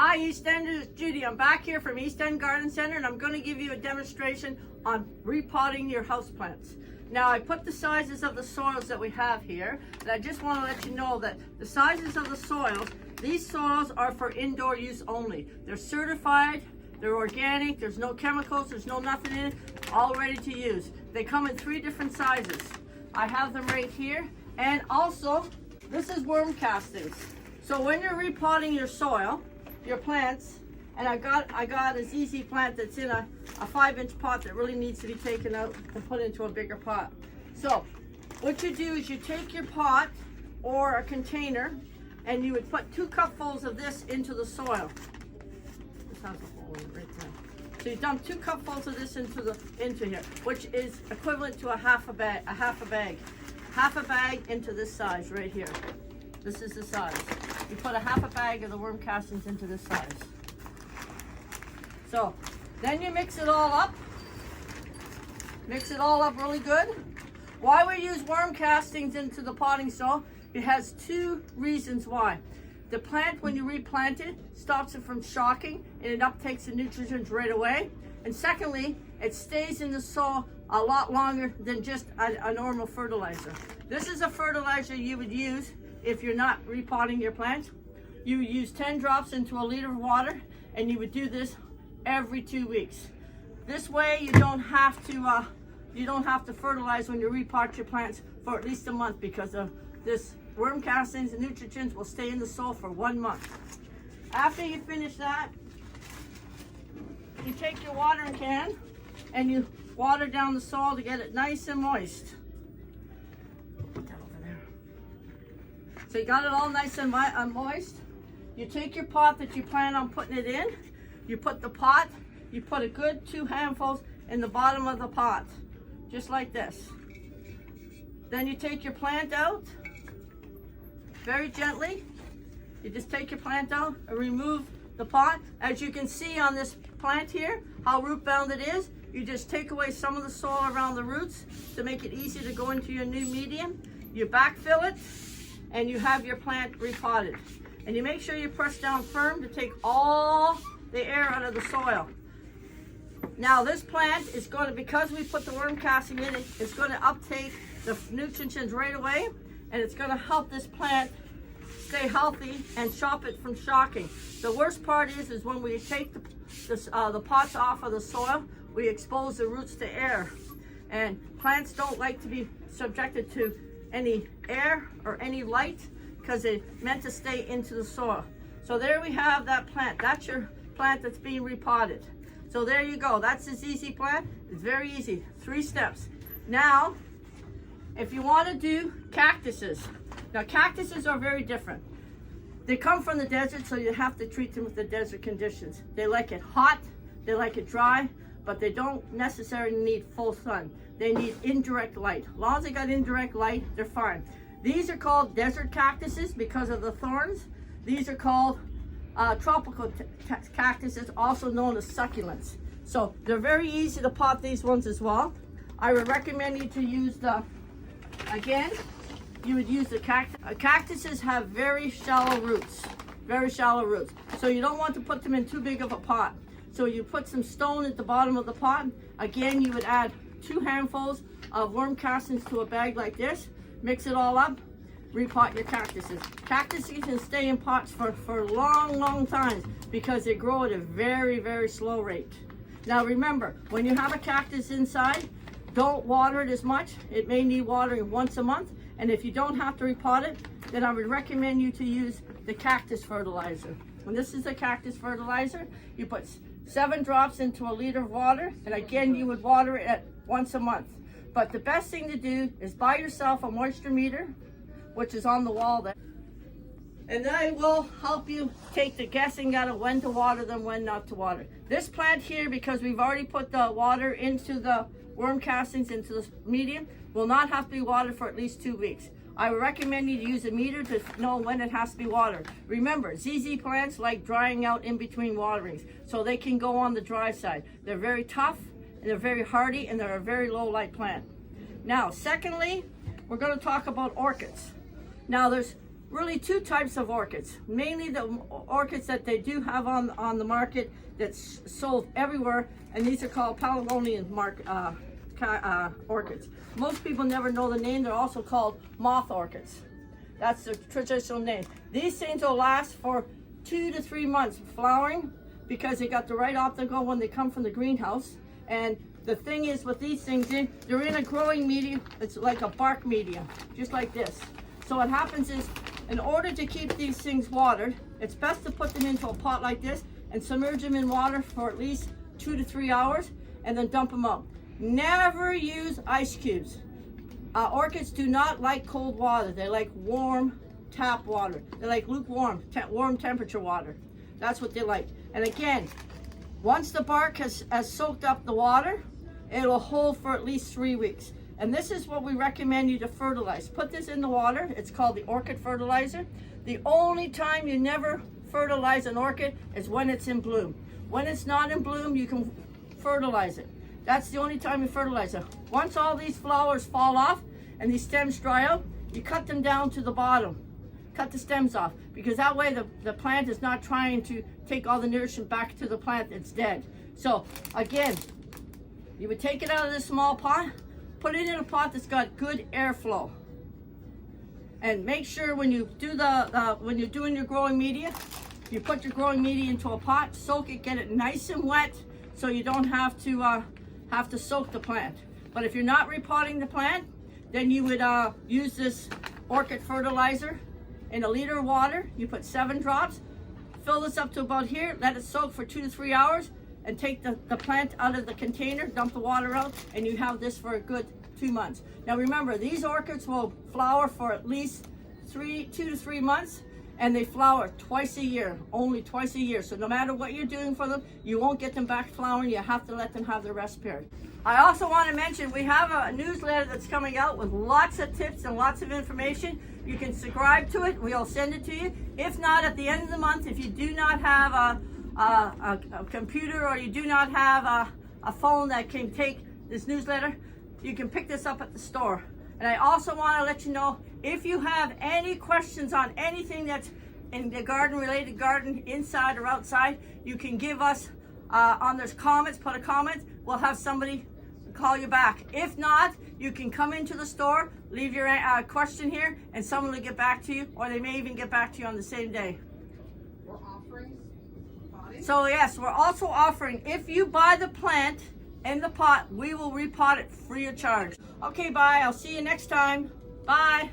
Hi East Enders, Judy. I'm back here from East End Garden Center and I'm going to give you a demonstration on repotting your houseplants. Now I put the sizes of the soils that we have here, and I just want to let you know that the sizes of the soils, these soils are for indoor use only. They're certified, they're organic, there's no chemicals, there's no nothing in it, all ready to use. They come in 3 different sizes. I have them right here, and also this is worm castings. So when you're repotting your soil, your plants, and I got a ZZ plant that's in a 5-inch pot that really needs to be taken out and put into a bigger pot. So what you do is you take your pot or a container and you would put 2 cupfuls of this into the soil. This has a hole in it right there. So you dump 2 cupfuls of this into here, which is equivalent to a half a bag into this size right here. This is the size. You put a half a bag of the worm castings into this size. So then you mix it all up. Mix it all up really good. Why we use worm castings into the potting soil? It has 2 reasons why. The plant, when you replant it, stops it from shocking and it uptakes the nutrients right away. And secondly, it stays in the soil a lot longer than just a normal fertilizer. This is a fertilizer you would use if you're not repotting your plants. You would use 10 drops into a liter of water, and you would do this every 2 weeks. This way you don't have to fertilize when you repot your plants for at least a month, because of this worm castings and nutrients will stay in the soil for 1 month. After you finish that, you take your watering can and you water down the soil to get it nice and moist. Put that over there. So you got it all nice and moist. You take your pot that you plan on putting it in, you put the pot, you put a good 2 handfuls in the bottom of the pot, just like this. Then you take your plant out, very gently. You just take your plant out and remove the pot. As you can see on this plant here, how root bound it is. You just take away some of the soil around the roots to make it easy to go into your new medium. You backfill it and you have your plant repotted. And you make sure you press down firm to take all the air out of the soil. Now this plant is going to, because we put the worm casting in it, it's going to uptake the nutrients right away, and it's going to help this plant stay healthy and stop it from shocking. The worst part is when we take the pots off of the soil, we expose the roots to air. And plants don't like to be subjected to any air or any light, because they're meant to stay into the soil. So there we have that plant. That's your plant that's being repotted. So there you go. That's the ZZ plant. It's very easy. 3 steps. Now, if you want to do cactuses. Now cactuses are very different. They come from the desert, so you have to treat them with the desert conditions. They like it hot, they like it dry, but they don't necessarily need full sun. They need indirect light. As long as they got indirect light, they're fine. These are called desert cactuses because of the thorns. These are called tropical cactuses, also known as succulents. So they're very easy to pot, these ones as well. I would recommend you to use you would use the cactus. Cactuses have very shallow roots, So you don't want to put them in too big of a pot. So you put some stone at the bottom of the pot. Again, you would add 2 handfuls of worm castings to a bag like this. Mix it all up, repot your cactuses. Cactuses can stay in pots for long times because they grow at a very slow rate. Now remember, when you have a cactus inside, don't water it as much. It may need watering once a month. And if you don't have to repot it, then I would recommend you to use the cactus fertilizer. When this is a cactus fertilizer, you put 7 drops into a liter of water, and again, you would water it at once a month. But the best thing to do is buy yourself a moisture meter, which is on the wall there. And that will help you take the guessing out of when to water them, when not to water. This plant here, because we've already put the water into the worm castings into the medium, will not have to be watered for at least 2 weeks. I would recommend you to use a meter to know when it has to be watered. Remember, ZZ plants like drying out in between waterings, so they can go on the dry side. They're very tough, and they're very hardy, and they're a very low light plant. Now, secondly, we're going to talk about orchids. Now, there's really two types of orchids. Mainly the orchids that they do have on the market that's sold everywhere, and these are called Pelargonian orchids. Most people never know the name. They're also called moth orchids. That's the traditional name. These things will last for 2 to 3 months flowering because they got the right optical when they come from the greenhouse. And the thing is with these things, they're in a growing medium. It's like a bark medium, just like this. So what happens is, in order to keep these things watered, it's best to put them into a pot like this and submerge them in water for at least 2 to 3 hours and then dump them out. Never use ice cubes. Orchids do not like cold water. They like warm tap water. They like lukewarm, warm temperature water. That's what they like. And again, once the bark has soaked up the water, it will hold for at least 3 weeks. And this is what we recommend you to fertilize. Put this in the water. It's called the orchid fertilizer. The only time you never fertilize an orchid is when it's in bloom. When it's not in bloom, you can fertilize it. That's the only time you fertilize it. Once all these flowers fall off and these stems dry out, you cut them down to the bottom. Cut the stems off, because that way the plant is not trying to take all the nourishment back to the plant that's dead. So again, you would take it out of this small pot, put it in a pot that's got good airflow. And make sure when you do when you're doing your growing media, you put your growing media into a pot, soak it, get it nice and wet, so you don't have to soak the plant. But if you're not repotting the plant, then you would use this orchid fertilizer in a liter of water. You put 7 drops, fill this up to about here, let it soak for 2 to 3 hours, and take the plant out of the container, dump the water out, and you have this for a good 2 months. Now remember, these orchids will flower for at least 2 to 3 months, and they flower twice a year, only twice a year. So no matter what you're doing for them, you won't get them back flowering. You have to let them have their rest period. I also want to mention we have a newsletter that's coming out with lots of tips and lots of information. You can subscribe to it. We'll send it to you. If not, at the end of the month, if you do not have a computer or you do not have a phone that can take this newsletter, you can pick this up at the store. And I also want to let you know, if you have any questions on anything that's in the garden, related garden, inside or outside, you can give us on those comments, put a comment. We'll have somebody call you back. If not, you can come into the store, leave your question here, and someone will get back to you, or they may even get back to you on the same day. We're offering potting. So yes, we're also offering, if you buy the plant in the pot, we will repot it free of charge. Okay, bye. I'll see you next time. Bye.